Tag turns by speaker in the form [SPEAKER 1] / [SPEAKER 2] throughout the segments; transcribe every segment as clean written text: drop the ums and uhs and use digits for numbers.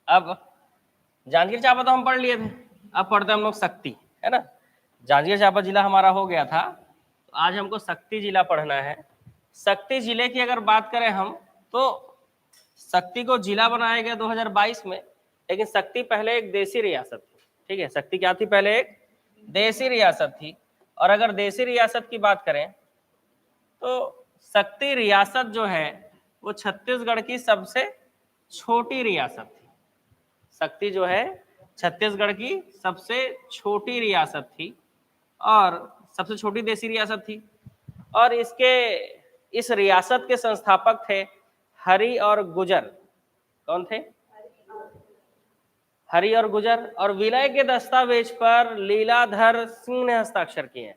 [SPEAKER 1] अब जांजगीर चांपा तो हम पढ़ लिए थे, अब पढ़ते हैं हम लोग शक्ति, है ना। जांजगीर चांपा जिला हमारा हो गया था, तो आज हमको शक्ति जिला पढ़ना है। शक्ति जिले की अगर बात करें हम, तो शक्ति को जिला बनाया गया 2022 में, लेकिन शक्ति पहले एक देसी रियासत थी। ठीक है, शक्ति क्या थी? पहले एक देसी रियासत थी। और अगर देसी रियासत की बात करें तो शक्ति रियासत जो है वो छत्तीसगढ़ की सबसे छोटी रियासत थी। शक्ति जो है छत्तीसगढ़ की सबसे छोटी रियासत थी और सबसे छोटी देसी रियासत थी। और इस रियासत के संस्थापक थे हरि और गुजर। कौन थे? हरि और गुजर। और विलय के दस्तावेज पर लीलाधर सिंह ने हस्ताक्षर किए हैं।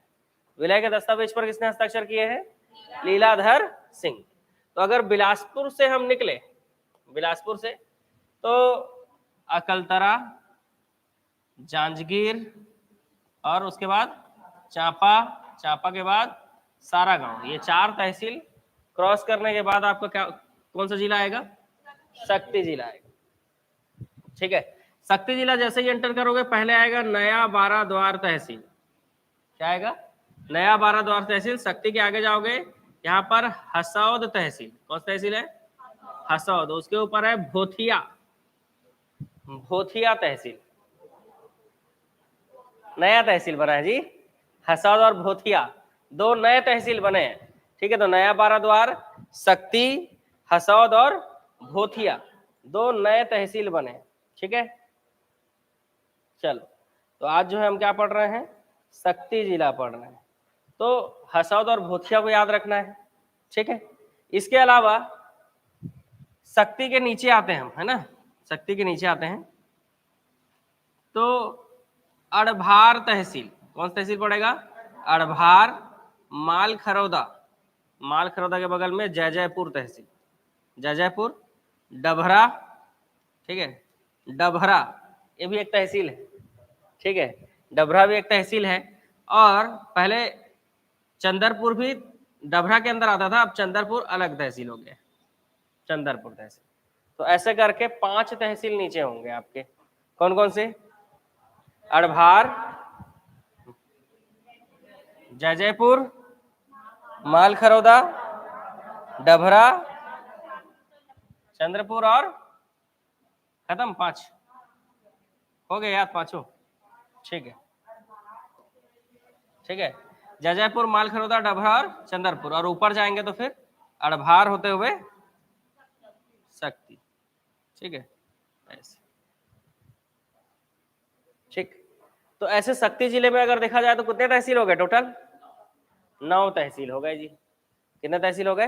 [SPEAKER 1] विलय के दस्तावेज पर किसने हस्ताक्षर किए हैं? लीलाधर सिंह। तो अगर बिलासपुर से हम निकले, बिलासपुर से, तो अकलतरा, जांजगीर और उसके बाद चांपा, चांपा के बाद सारागांव, ये 4 तहसील क्रॉस करने के बाद आपका क्या, कौन सा जिला आएगा? शक्ति जिला आएगा। ठीक है, शक्ति जिला जैसे ही एंटर करोगे पहले आएगा नया बाराद्वार तहसील। क्या आएगा? नया बाराद्वार तहसील। शक्ति के आगे जाओगे, यहाँ पर हसौद तहसील। कौन सा तहसील है? हसौद। उसके ऊपर है भोथिया, भोथिया तहसील। नया तहसील बना है जी, हसौद और भोथिया, 2 नए तहसील बने हैं। ठीक है, तो नया बाराद्वार, शक्ति, हसौद और भोथिया, 2 नए तहसील बने हैं। ठीक है, चलो, तो आज जो है हम क्या पढ़ रहे हैं? शक्ति जिला पढ़ रहे हैं। तो हसौद और भोथिया को याद रखना है। ठीक है, इसके अलावा शक्ति के नीचे आते हैं हम, है ना, शक्ति के नीचे आते हैं तो अड़भार तहसील। कौन सा तहसील पड़ेगा? अड़भार। मालखरौदा, मालखरौदा के बगल में जयजयपुर तहसील, जयजयपुर। डभरा, ठीक है, डभरा ये भी एक तहसील है। ठीक है, डभरा भी एक तहसील है। और पहले चंदरपुर भी डभरा के अंदर आता था, अब चंदरपुर अलग तहसील हो गया, चंदरपुर तहसील। तो ऐसे करके 5 तहसील नीचे होंगे आपके। कौन कौन से? अड़भार, जयजयपुर, मालखरौदा, डभरा, चंद्रपुर और खत्म। 5 हो गए याद, 5। ठीक है, ठीक है, जयजयपुर, मालखरौदा, डभरा और चंद्रपुर। और ऊपर जाएंगे तो फिर अड़भार होते हुए शक्ति। ठीक है, ऐसे। ठीक, तो ऐसे शक्ति जिले में अगर देखा जाए तो कितने तहसील हो गए टोटल? 9 तहसील हो गए जी। कितने तहसील हो गए?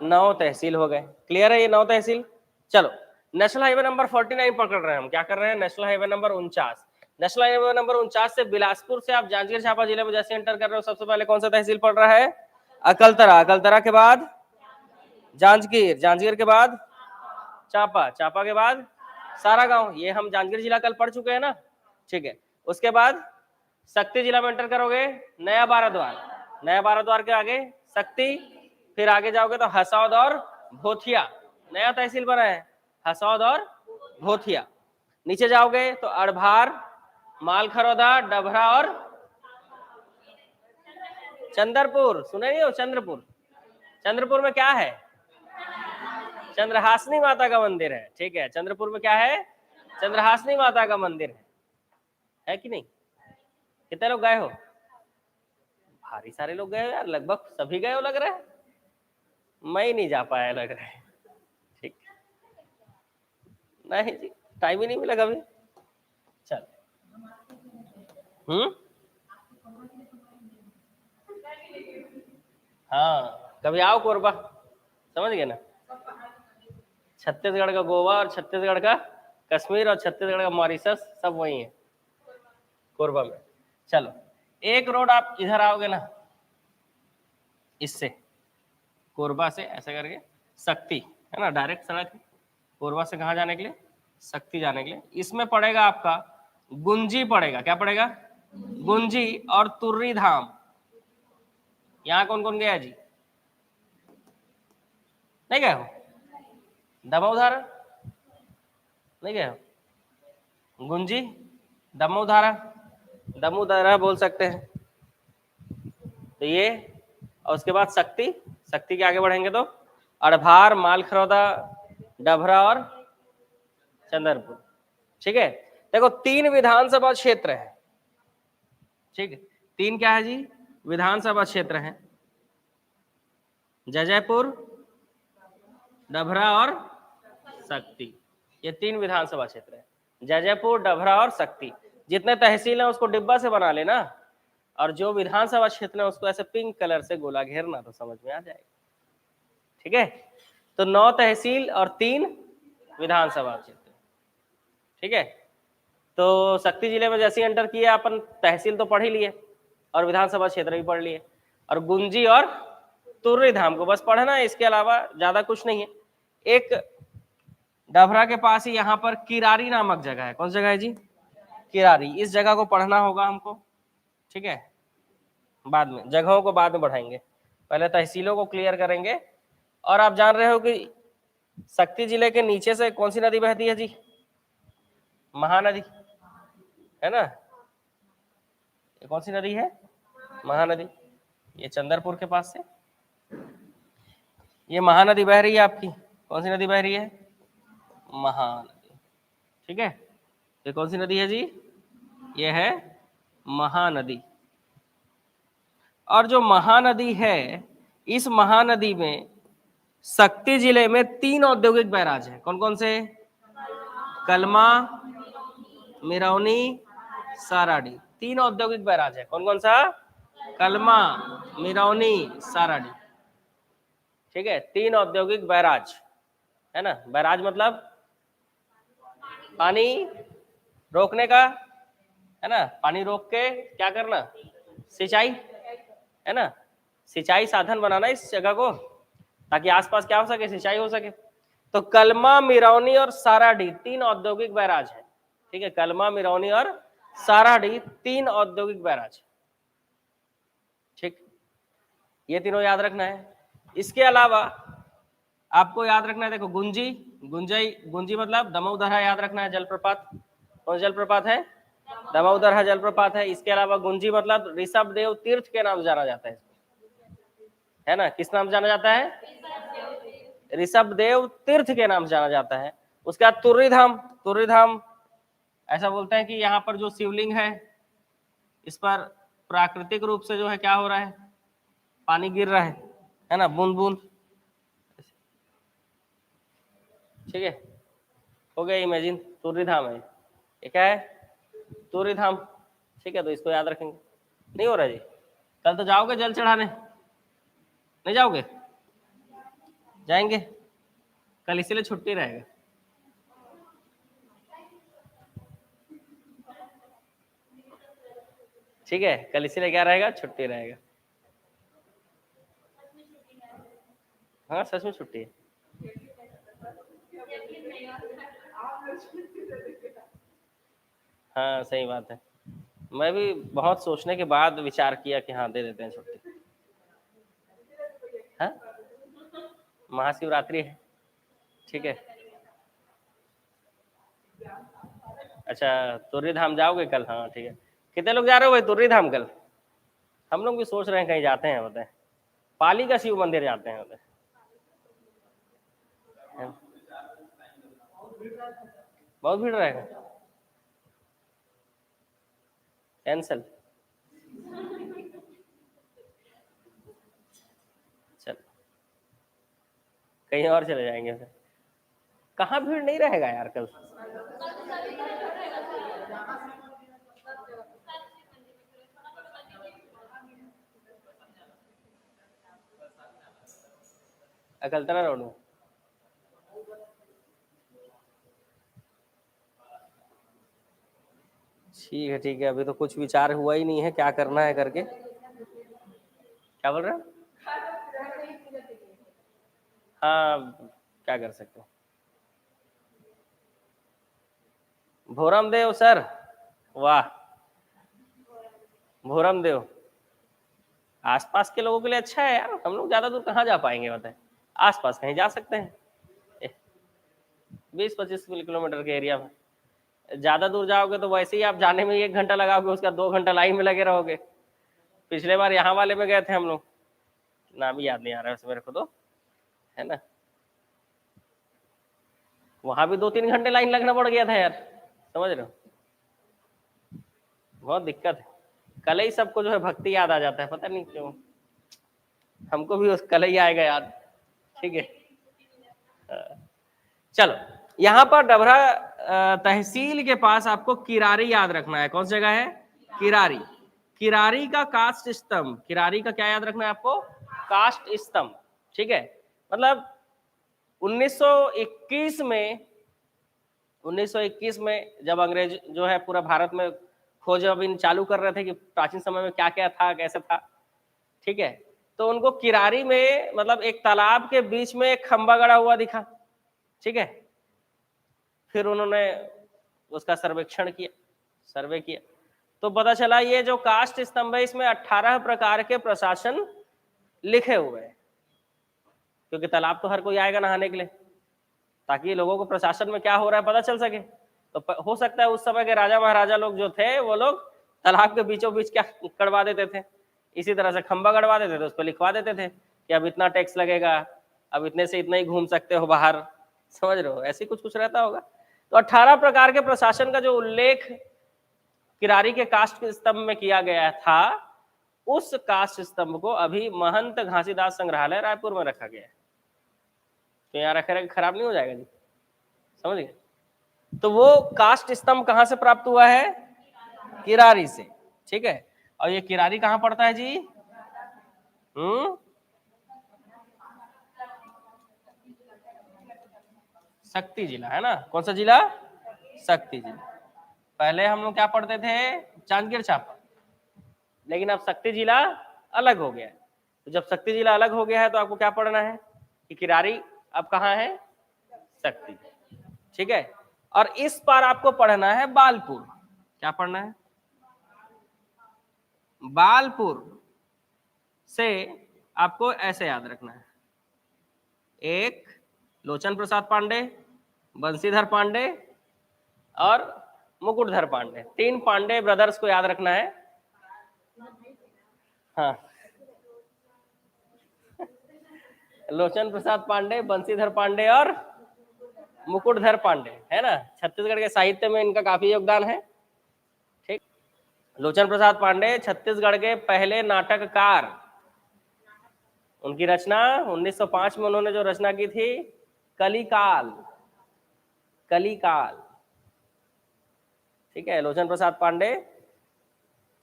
[SPEAKER 1] 9 तहसील हो गए। क्लियर है ये 9 तहसील? चलो, नेशनल हाईवे नंबर 49 पकड़ रहे हैं हम। क्या कर रहे हैं? National highway number 49। National highway number 49 से बिलासपुर से आप जांजगीर चांपा जिले में जैसे एंटर कर रहे हो, सबसे पहले कौन सा तहसील पड़ रहा है? अकलतरा। अकलतरा के बाद जांजगीर, जांजगीर के बाद चांपा, चांपा के बाद सारागांव। ये हम जांजगीर जिला कल पढ़ चुके हैं ना। ठीक है, उसके बाद शक्ति जिला में एंटर करोगे, नया बाराद्वार, नया बाराद्वार के आगे शक्ति, फिर आगे जाओगे तो हसौद और भोथिया, नया तहसील बना है, हसौद और भोथिया। नीचे जाओगे तो अड़भार, मालखरौदा, डभरा और चंद्रपुर। सुने नहीं हो? चंद्रपुर। चंद्रपुर में क्या है? चंद्रहासिनी माता का मंदिर है। ठीक है, चंद्रपुर में क्या है? चंद्रहासिनी माता का मंदिर है कि नहीं? कितने लोग गए हो? भारी सारे लोग गए हो यार, लगभग सभी गए हो लग रहा है। मैं ही नहीं जा पाया लग रहा है। ठीक, नहीं जी, टाइम ही नहीं मिला कभी। चल, हाँ, कभी आओ कोरबा, समझ गए ना। छत्तीसगढ़ का गोवा और छत्तीसगढ़ का कश्मीर और छत्तीसगढ़ का मॉरिशस सब वही है, कोरबा में। चलो, एक रोड आप इधर आओगे ना, इससे कोरबा से ऐसे करके शक्ति, है ना, डायरेक्ट सड़क है कोरबा से। कहाँ जाने के लिए? शक्ति जाने के लिए। इसमें पड़ेगा आपका गुंजी पड़ेगा। क्या पड़ेगा? गुंजी और तुर्री धाम। यहाँ कौन कौन गया जी? नहीं गए हो? दमोह उदाहरण नहीं गए हो? गुंजी, दमू धारा, दमू धारा बोल सकते हैं। तो ये, और उसके बाद शक्ति, शक्ति के आगे बढ़ेंगे तो अड़भार, मालखरौदा, डभरा और चंदरपुर। ठीक है, देखो 3 विधानसभा क्षेत्र है। ठीक है, 3 क्या है जी, विधानसभा क्षेत्र है, जयपुर, डभरा और शक्ति। ये 3 विधानसभा क्षेत्र है, जयपुर, डभरा और शक्ति। जितने तहसील है उसको डिब्बा से बना लेना, और जो विधानसभा क्षेत्र है उसको ऐसे पिंक कलर से गोला घेरना, तो समझ में आ जाएगा। ठीक है, तो 9 तहसील और 3 विधानसभा क्षेत्र। ठीक है, तो शक्ति जिले में जैसे एंटर किया अपन, तहसील तो पढ़ ही लिए और विधानसभा क्षेत्र भी पढ़ लिए, और गुंजी और तुर्री धाम को बस पढ़ना है, इसके अलावा ज्यादा कुछ नहीं है। एक डभरा के पास ही यहाँ पर किरारी नामक जगह है। कौन सी जगह है जी, किरारी। इस जगह को पढ़ना होगा हमको। ठीक है, बाद में जगहों को बाद में बढ़ाएंगे, पहले तहसीलों को क्लियर करेंगे। और आप जान रहे हो कि शक्ति जिले के नीचे से कौन सी नदी बहती है जी, महानदी, है ना। ये कौन सी नदी है, महानदी। ये चंदरपुर के पास से ये महानदी बह रही है आपकी। कौन सी नदी बह रही है, महानदी। ठीक है, ये कौन सी नदी है जी, ये है महानदी। और जो महानदी है, इस महानदी में शक्ति जिले में 3 औद्योगिक बैराज है। कौन कौन से, कलमा, मिरौनी, साराडी। 3 औद्योगिक बैराज है। कौन कौन सा, कलमा, मिरौनी, साराडी। ठीक है, 3 औद्योगिक बैराज है ना। बैराज मतलब पानी रोकने का, है ना, पानी रोक के क्या करना, सिंचाई, है ना, सिंचाई साधन बनाना इस जगह को, ताकि आसपास क्या हो सके, सिंचाई हो सके। तो कलमा, मिरौनी और साराडी 3 औद्योगिक बैराज है। ठीक है, कलमा, मिरौनी और साराडी 3 औद्योगिक बैराज। ठीक, ये तीनों याद रखना है। इसके अलावा आपको याद रखना है, देखो गुंजी, गुंजी मतलब दमोदरा याद रखना है, जलप्रपात। कौन जलप्रपात है, दमोदरा जलप्रपात है। इसके अलावा गुंजी मतलब ऋषभ देव तीर्थ के नाम से जाना जाता है ना। किस नाम से जाना जाता है, ऋषभ देव तीर्थ के नाम से जाना जाता है। उसके बाद तुर्री धाम, तुर्री धाम ऐसा बोलते हैं कि यहाँ पर जो शिवलिंग है, इस पर प्राकृतिक रूप से जो है क्या हो रहा है, पानी गिर रहा है ना, बूंद बूंद। ठीक है, हो गया इमेजिन, तुर्री धाम है ये। क्या है, तुर्री धाम। ठीक है, तो इसको याद रखेंगे। नहीं हो रहा जी, कल तो जाओगे जल चढ़ाने, नहीं जाओगे, जाएंगे कल, इसीलिए छुट्टी रहेगा। ठीक है, कल इसीलिए क्या रहेगा, छुट्टी रहेगा। हाँ सच में छुट्टी है। हाँ सही बात है, मैं भी बहुत सोचने के बाद विचार किया कि हाँ दे देते हैं छुट्टी। हाँ, महाशिवरात्रि है। ठीक है, अच्छा तुर्री धाम जाओगे कल, हाँ ठीक है। कितने लोग जा रहे हो भाई तुर्री धाम कल? हम लोग भी सोच रहे हैं कहीं जाते हैं, होते हैं पाली का शिव मंदिर जाते हैं, होते हैं। बहुत भीड़ रहेगा, कैंसल। चल कहीं और चले जाएंगे फिर। कहाँ भीड़ नहीं रहेगा यार कल? अकलतरा रोड में। ठीक है ठीक है, अभी तो कुछ विचार हुआ ही नहीं है क्या करना है करके। क्या बोल रहे हो? हाँ क्या कर सकते हैं। भोरम देव सर, वाह, भोरम देव आसपास के लोगों के लिए अच्छा है यार। हम लोग ज्यादा दूर कहाँ जा पाएंगे बताएं, आसपास कहीं जा सकते हैं 20-25 किलोमीटर के एरिया में। ज्यादा दूर जाओगे तो वैसे ही आप जाने में 1 घंटा लगाओगे, उसका 2 घंटा लाइन में लगे रहोगे। पिछले बार यहाँ वाले में गए थे हम लोग, नाम ही याद नहीं आ रहा है मेरे को तो, है ना, वहां भी 2-3 घंटे लाइन लगना पड़ गया था यार, समझ रहे हो, बहुत दिक्कत है। कल ही सबको जो है भक्ति याद आ जाता है, पता नहीं क्यों, हमको भी उस कल ही आएगा याद। ठीक है, चलो यहाँ पर डभरा तहसील के पास आपको किरारी याद रखना है। कौन सी जगह है? किरारी। किरारी का कास्ट स्तंभ, किरारी का क्या याद रखना है आपको? कास्ट स्तंभ। ठीक है, मतलब 1921 में जब अंग्रेज जो है पूरा भारत में खोजबीन चालू कर रहे थे कि प्राचीन समय में क्या क्या था, कैसे था, ठीक है, तो उनको किरारी में मतलब एक तालाब के बीच में एक खंबा गड़ा हुआ दिखा। ठीक है, फिर उन्होंने उसका सर्वेक्षण किया, सर्वे किया, तो पता चला ये जो कास्ट स्तंभ है इसमें 18 प्रकार के प्रशासन लिखे हुए हैं, क्योंकि तालाब तो हर कोई आएगा नहाने के लिए, ताकि लोगों को प्रशासन में क्या हो रहा है पता चल सके। तो हो सकता है उस समय के राजा महाराजा लोग जो थे वो लोग तालाब के बीचों बीच क्या करवा देते थे, इसी तरह से खंबा गड़वा देते थे, उस पर लिखवा देते थे कि अब इतना टैक्स लगेगा, अब इतने से इतना ही घूम सकते हो बाहर, समझ रहे हो, ऐसे कुछ कुछ रहता होगा। तो 18 प्रकार के प्रशासन का जो उल्लेख किरारी के कास्ट स्तंभ में किया गया था, उस कास्ट स्तंभ को अभी महंत घासीदास संग्रहालय रायपुर में रखा गया है। तो यहाँ रखे रखे खराब नहीं हो जाएगा जी, समझ गए। तो वो कास्ट स्तंभ कहां से प्राप्त हुआ है? किरारी से। ठीक है, और ये किरारी कहां पड़ता है जी? शक्ति जिला है ना। कौन सा जिला? शक्ति जिला। पहले हम लोग क्या पढ़ते थे? जांजगीर चांपा, लेकिन अब शक्ति जिला अलग हो गया है। तो जब शक्ति जिला अलग हो गया है तो आपको क्या पढ़ना है कि किरारी अब कहाँ है? शक्ति। ठीक है, और इस बार आपको पढ़ना है बालपुर। क्या पढ़ना है? बालपुर से आपको ऐसे याद रखना है, एक लोचन प्रसाद पांडे, बंशीधर पांडे और मुकुटधर पांडे, 3 पांडे ब्रदर्स को याद रखना है। हाँ, लोचन प्रसाद पांडे, बंशीधर पांडे और मुकुटधर पांडे, है ना। छत्तीसगढ़ के साहित्य में इनका काफी योगदान है। ठीक, लोचन प्रसाद पांडे छत्तीसगढ़ के पहले नाटककार, उनकी रचना 1905 में उन्होंने जो रचना की थी, कलिकाल। कलिकाल, ठीक है, लोचन प्रसाद पांडे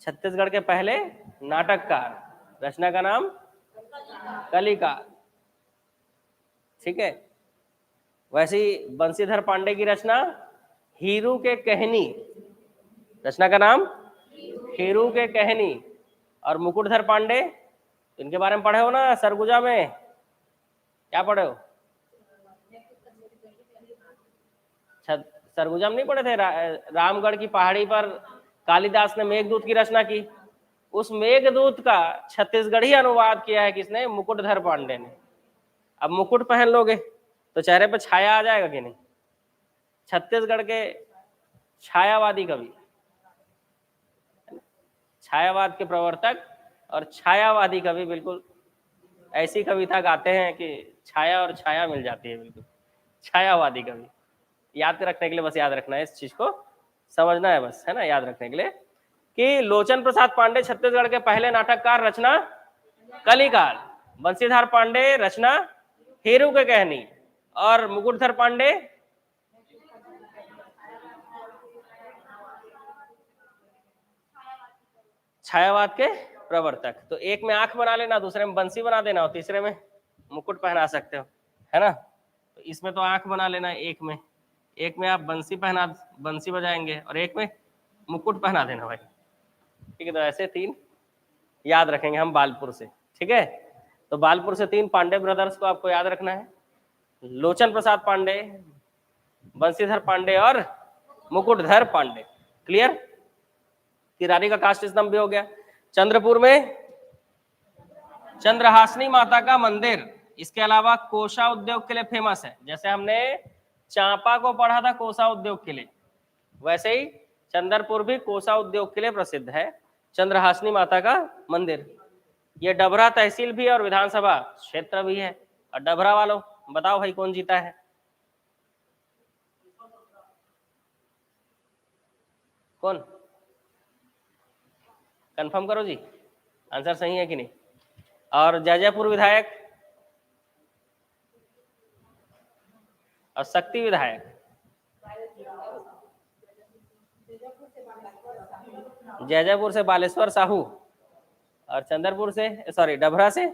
[SPEAKER 1] छत्तीसगढ़ के पहले नाटककार, रचना का नाम कलिकाल। ठीक है, वैसे ही बंशीधर पांडे की रचना हीरू के कहनी, रचना का नाम हीरू के कहनी। और मुकुटधर पांडे, इनके बारे में पढ़े हो ना सरगुजा में, क्या पढ़े हो? सरगुजा में नहीं पढ़े थे? रामगढ़ की पहाड़ी पर कालिदास ने मेघदूत की रचना की, उस मेघदूत का छत्तीसगढ़ी अनुवाद किया है किसने? मुकुटधर पांडे ने। अब मुकुट पहन लोगे तो चेहरे पर छाया आ जाएगा कि नहीं? छत्तीसगढ़ के छायावादी कवि, छायावाद के प्रवर्तक और छायावादी कवि, बिल्कुल ऐसी कविता गाते हैं कि छाया और छाया मिल जाती है, बिल्कुल छायावादी कवि। याद रखने के लिए बस याद रखना है, इस चीज को समझना है बस, है ना, याद रखने के लिए कि लोचन प्रसाद पांडे छत्तीसगढ़ के पहले नाटककार, रचना कलिकाल। बंशीधर पांडे रचना हीरू के कहनी, और मुकुटधर पांडे छायावाद के प्रवर्तक। तो एक में आंख बना लेना, दूसरे में बंसी बना देना और तीसरे में मुकुट पहना सकते हो, है ना। तो इसमें तो आंख बना लेना, एक में आप बंसी पहना, बंसी बजाएंगे, और एक में मुकुट पहना देना भाई। ठीक है, तो ऐसे 3 याद रखेंगे हम बालपुर से। ठीक है, तो बालपुर से 3 पांडे ब्रदर्स को आपको याद रखना है, लोचन प्रसाद पांडे, बंशीधर पांडे और मुकुटधर पांडे। क्लियर? किरारी का कास्ट स्तंभ भी हो गया। चंद्रपुर में चंद्रहासिनी माता का मंदिर, इसके अलावा कोसा उद्योग के लिए फेमस है। जैसे हमने चांपा को पढ़ा था कोसा उद्योग के लिए, वैसे ही चंद्रपुर भी कोसा उद्योग के लिए प्रसिद्ध है, चंद्रहासिनी माता का मंदिर। ये डभरा तहसील भी और विधानसभा क्षेत्र भी है। और डभरा वालों बताओ भाई कौन जीता है? कौन? कंफर्म करो जी, आंसर सही है कि नहीं? और जयजयपुर विधायक और शक्ति विधायक, जयजयपुर से बालेश्वर साहू और चंद्रपुर से, सॉरी डभरा से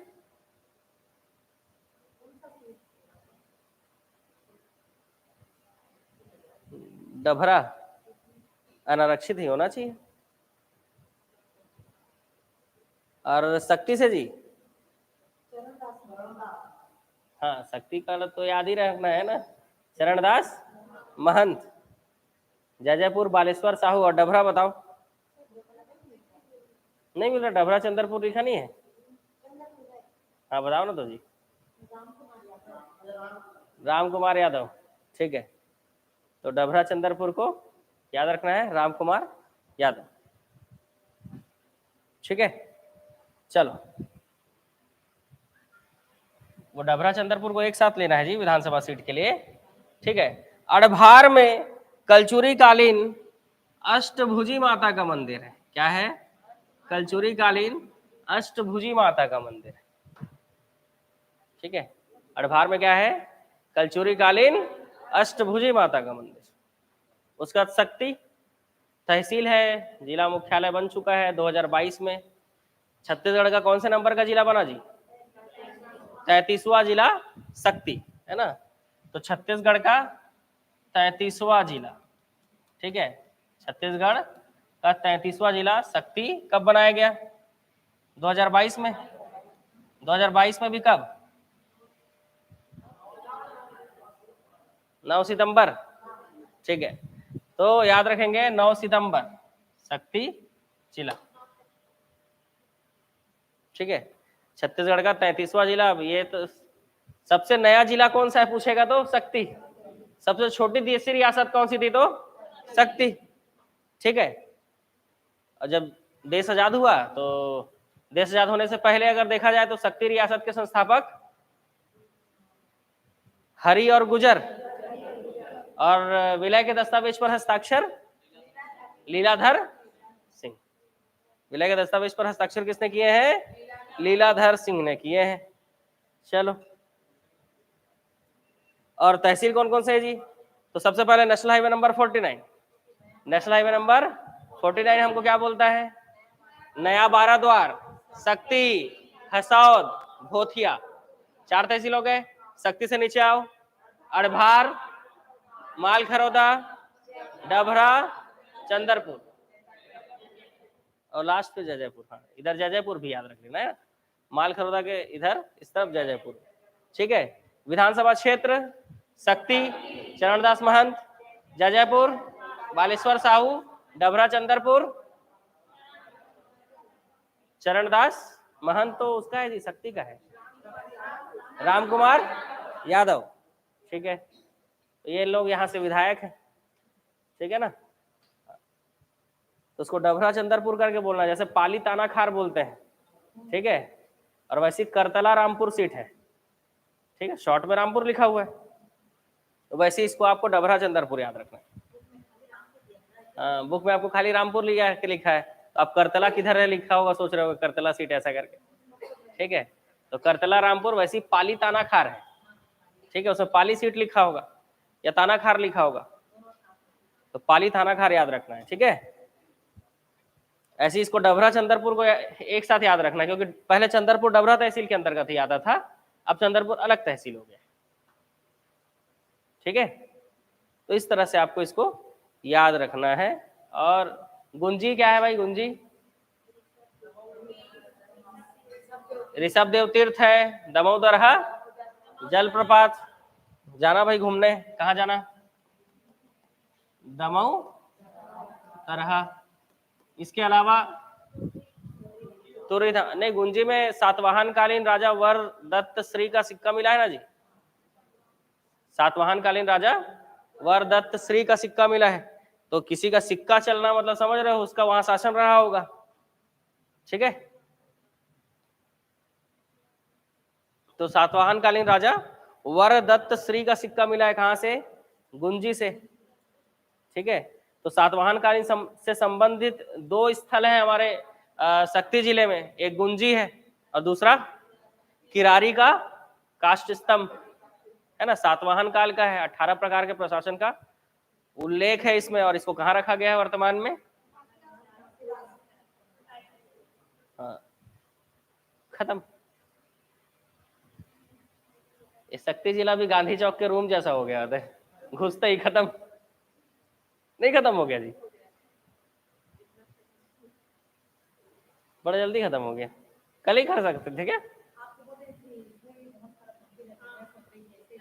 [SPEAKER 1] डभरा अनारक्षित ही होना चाहिए। और शक्ति से जी, हाँ शक्ति का तो याद ही रखना है ना, चरणदास महंत। जयजयपुर बालेश्वर साहू और डभरा बताओ। नहीं मिल रहा, डभरा चंद्रपुर लिखा नहीं है। हाँ बताओ ना तो जी। राम कुमार यादव, ठीक है। तो डभरा चंद्रपुर को याद रखना है, राम कुमार यादव, ठीक है। चलो, वो डभरा चंद्रपुर को एक साथ लेना है जी विधानसभा सीट के लिए, ठीक है। अड़भार में कलचुरी कालीन अष्टभुजी माता का मंदिर है। क्या है? कलचुरी कालीन अष्टभुजी माता का मंदिर है, ठीक है। अड़भार में क्या है? कलचुरी कालीन अष्टभुजी माता का मंदिर। उसका शक्ति तहसील है, जिला मुख्यालय बन चुका है 2022 में। छत्तीसगढ़ का कौन से नंबर का जिला बना जी? 33वां जिला शक्ति, है ना। तो छत्तीसगढ़ का 33वां जिला, ठीक है। छत्तीसगढ़ का 33वां जिला शक्ति कब बनाया गया? 2022 में। 2022 में भी कब? 9 सितंबर, ठीक है। तो याद रखेंगे 9 सितंबर शक्ति जिला, ठीक है। छत्तीसगढ़ का 33वां जिला। अब ये तो सबसे नया जिला कौन सा है पूछेगा तो शक्ति। सबसे छोटी देशी रियासत कौन सी थी? तो शक्ति, ठीक है। और जब देश आजाद हुआ तो देश आजाद होने से पहले अगर देखा जाए तो शक्ति रियासत के संस्थापक हरि और गुजर, और विलय के दस्तावेज पर हस्ताक्षर लीलाधर सिंह। विलय के दस्तावेज पर हस्ताक्षर किसने किए हैं? लीलाधर सिंह ने किए हैं। चलो, और तहसील कौन कौन से है जी? तो सबसे पहले national highway number 49। National highway number 49 हमको क्या बोलता है? नया बाराद्वार, शक्ति, हसौद, भोथिया। 4 तहसील हो गए। शक्ति से नीचे आओ, अड़भार, मालखरौदा, डभरा, चंद्रपुर और लास्ट पे जयजयपुर। हाँ, इधर जयजयपुर भी याद रख लेना है, मालखरौदा के इधर इस तरफ जयजयपुर, ठीक है। विधानसभा क्षेत्र शक्ति, चरणदास महंत, जयजयपुर, बालेश्वर साहू, डभरा चंद्रपुर, चरणदास महंत तो उसका है जी, शक्ति का है, राम कुमार यादव, ठीक है। तो ये लोग यहाँ से विधायक हैं, ठीक है ना। तो उसको डभरा चंद्रपुर करके बोलना, जैसे पाली तानाखार बोलते हैं, ठीक है। और वैसे करतला रामपुर सीट है, ठीक है, शॉर्ट में रामपुर लिखा हुआ है। तो वैसे इसको आपको डभरा चंद्रपुर याद रखना है। बुक में आपको खाली रामपुर लिखा है, तो आप करतला किधर है लिखा होगा, सोच रहे हो करतला सीट ऐसा करके, ठीक है। तो करतला रामपुर वैसी पाली तानाखार है, ठीक है। उसमें पाली सीट लिखा होगा या तानाखार लिखा होगा, तो पाली तानाखार याद रखना है, ठीक है। ऐसे इसको डभरा चंद्रपुर को एक साथ याद रखना है, क्योंकि पहले चंद्रपुर डभरा तहसील के अंतर्गत ही आता था, अब चंद्रपुर अलग तहसील हो गया, ठीक है। तो इस तरह से आपको इसको याद रखना है। और गुंजी क्या है भाई? गुंजी ऋषभ देव तीर्थ है, दमोदरहा जलप्रपात। जाना भाई घूमने, कहाँ जाना? दमोदरहा। इसके अलावा तुरी नहीं, गुंजी में सातवाहन कालीन राजा वर दत्त श्री का सिक्का मिला है ना जी। सातवाहन कालीन राजा वर दत्त श्री का सिक्का मिला है। तो किसी का सिक्का चलना मतलब समझ रहे हो, उसका वहां शासन रहा होगा। ठीक है, तो सातवाहन कालीन राजा वरदत्त श्री का सिक्का मिला है कहां से? गुंजी से। ठीक है, तो सातवाहन कालीन से संबंधित दो स्थल हैं हमारे शक्ति जिले में, एक गुंजी है और दूसरा किरारी का काष्ठ स्तंभ है ना, सातवाहन काल का है। 18 प्रकार के प्रशासन का उल्लेख है इसमें, और इसको कहाँ रखा गया है वर्तमान में? हाँ, खत्म। ये शक्ति जिला भी गांधी चौक के रूम जैसा हो गया है, घुसते ही खत्म। नहीं खत्म हो गया जी, बड़ा जल्दी खत्म हो गया, कल ही कर सकते थे क्या?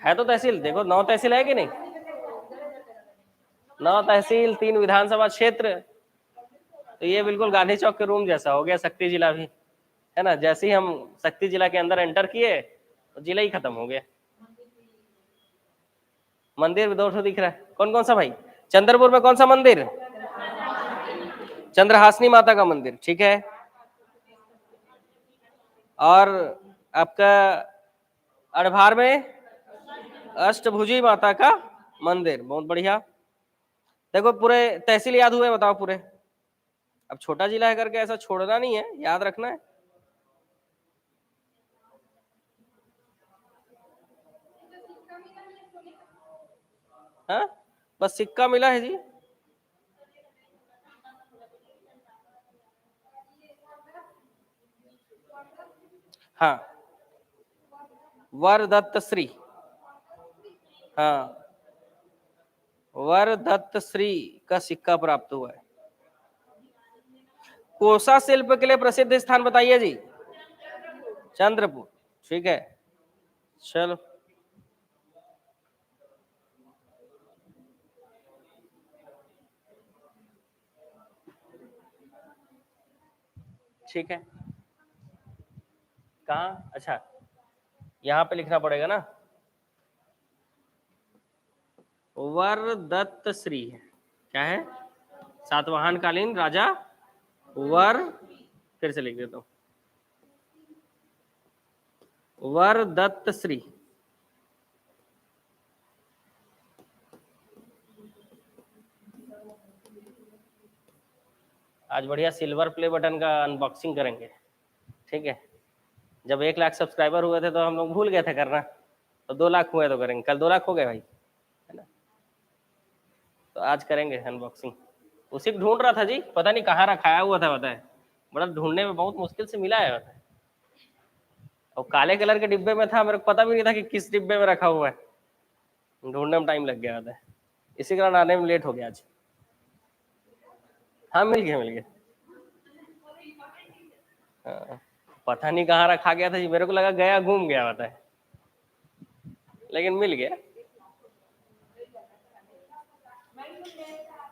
[SPEAKER 1] है तो तहसील, देखो 9 तहसील है कि नहीं? 9 तहसील, 3 विधानसभा क्षेत्र, तो ये बिल्कुल गांधी चौक के रूम जैसा हो गया शक्ति जिला भी, है ना। जैसे ही हम शक्ति जिला के अंदर एंटर किए तो जिला ही खत्म हो गया। मंदिर भी 2 दिख रहा है, कौन कौन सा भाई? चंद्रपुर में कौन सा मंदिर? चंद्रहासिनी माता का मंदिर, ठीक है। और आपका अड़भार में अष्टभुजी माता का मंदिर, बहुत बढ़िया। देखो पूरे तहसील याद हुए, बताओ पूरे। अब छोटा जिला है करके ऐसा छोड़ना नहीं है, याद रखना है। हाँ, बस सिक्का मिला है जी। हाँ, वरदत्त श्री, हाँ, वरदत्त श्री का सिक्का प्राप्त हुआ है। कोसा शिल्प के लिए प्रसिद्ध स्थान बताइए जी। चंद्रपुर, ठीक है, चलो। ठीक है, कहाँ? अच्छा, यहाँ पे लिखना पड़ेगा ना, वरदत्त श्री क्या है? सातवाहन कालीन राजा वर, फिर से लिख देता हूँ, वरदत्त श्री। आज बढ़िया सिल्वर प्ले बटन का अनबॉक्सिंग करेंगे, ठीक है। जब 1 लाख सब्सक्राइबर हुए थे तो हम लोग भूल गए थे करना, तो 2 लाख हुए तो करेंगे। कल 2 लाख हो गए भाई, है ना, तो आज करेंगे अनबॉक्सिंग। उसी को ढूंढ रहा था जी, पता नहीं कहाँ रखाया हुआ था, पता है, बड़ा ढूंढने में बहुत मुश्किल से मिला है, पता है। और काले कलर के डिब्बे में था, मेरे को पता भी नहीं था कि किस डिब्बे में रखा हुआ है, ढूंढने में टाइम लग गया था, इसी कारण आने में लेट हो गया आज। हाँ, मिल गया मिल गया। हाँ, पता नहीं कहाँ रखा गया था जी, मेरे को लगा गया घूम गया होता है, लेकिन मिल गया।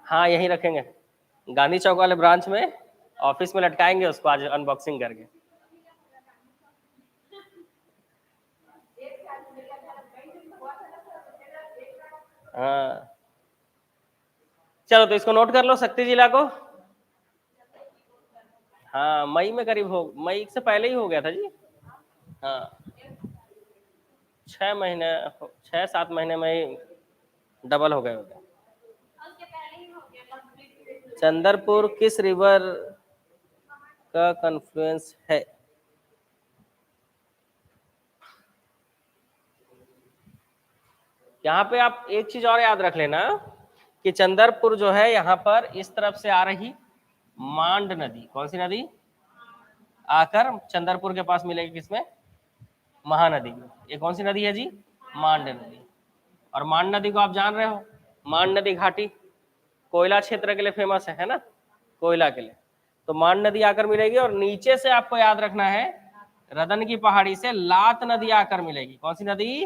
[SPEAKER 1] हाँ, यहीं रखेंगे, गांधी चौक वाले ब्रांच में, ऑफिस में लटकाएंगे उसको आज अनबॉक्सिंग करके। हाँ, चलो तो इसको नोट कर लो, शक्ति जिला को। हाँ, मई में करीब हो, मई से पहले ही हो गया था जी। हाँ, 6 महीने, 6-7 महीने में ही डबल हो गए होते। चंद्रपुर किस रिवर का कन्फ्लुएंस है? यहाँ पे आप एक चीज और याद रख लेना कि चंद्रपुर जो है यहाँ पर इस तरफ से आ रही मांड नदी, कौन सी नदी आकर चंद्रपुर के पास मिलेगी? किसमें? महानदी में। ये कौन सी नदी है जी? मांड नदी। और मांड नदी को आप जान रहे हो, मांड नदी घाटी कोयला क्षेत्र के लिए फेमस है ना, कोयला के लिए। तो मांड नदी आकर मिलेगी, और नीचे से आपको याद रखना है, रदन की पहाड़ी से लात नदी आकर मिलेगी। कौन सी नदी?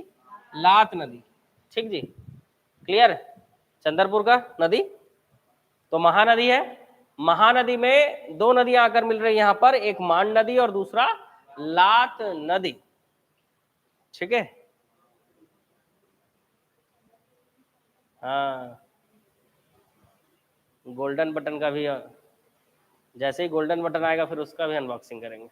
[SPEAKER 1] लात नदी, ठीक जी, क्लियर। चंद्रपुर का नदी तो महानदी है, महानदी में 2 नदियां आकर मिल रही यहाँ पर, एक मांड नदी और दूसरा लात नदी, ठीक है। हाँ, गोल्डन बटन का भी, जैसे ही गोल्डन बटन आएगा फिर उसका भी अनबॉक्सिंग करेंगे।